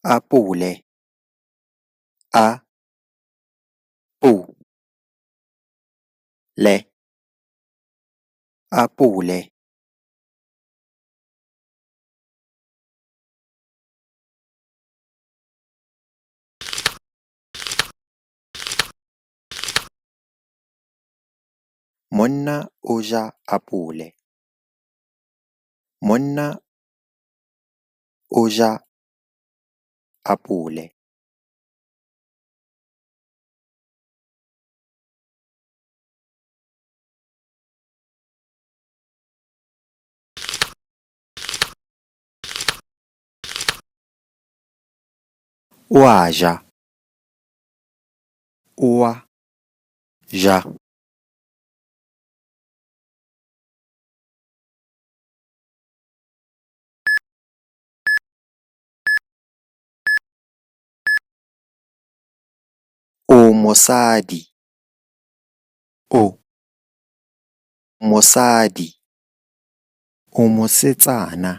apole a pu le apole monna o ja apole monna o ja apole o a ja o a ja o mosadi o mosadi o mosetsana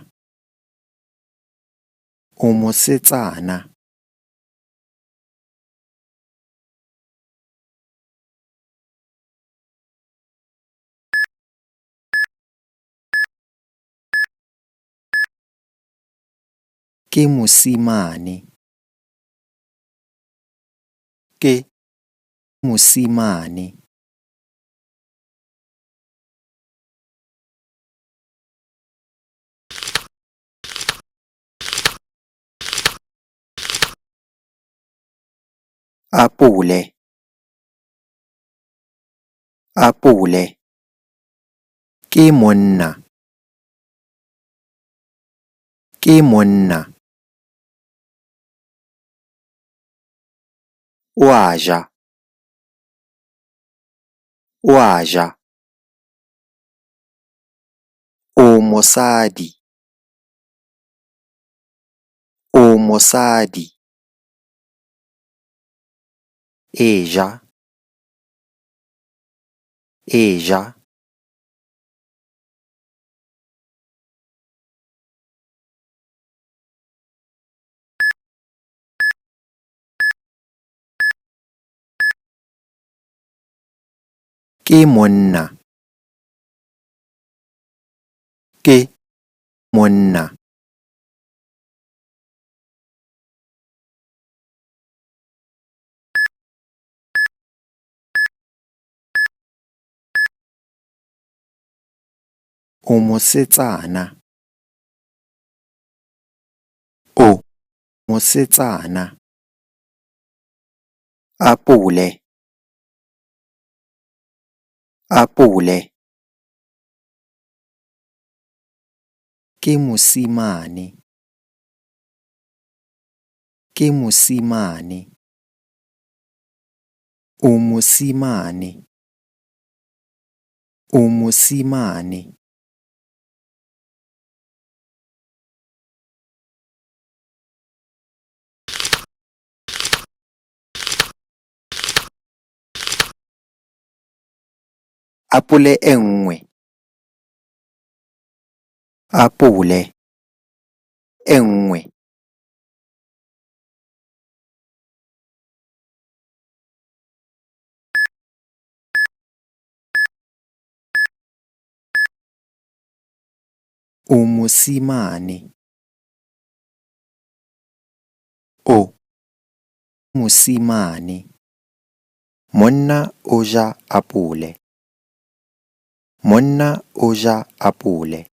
o mosetsana ke mosimane ke mosimane apole apole ke monna ke monna o a ja o a ja o mosadi o mosadi e ja e ja ke monna ke monna o mosetsana o mosetsana apole apole ke mosimane ke mosimane o mosimane o mosimane apole e nngwe apole e nngwe o mosimane o mosimane monna o ja apole monna o ja apole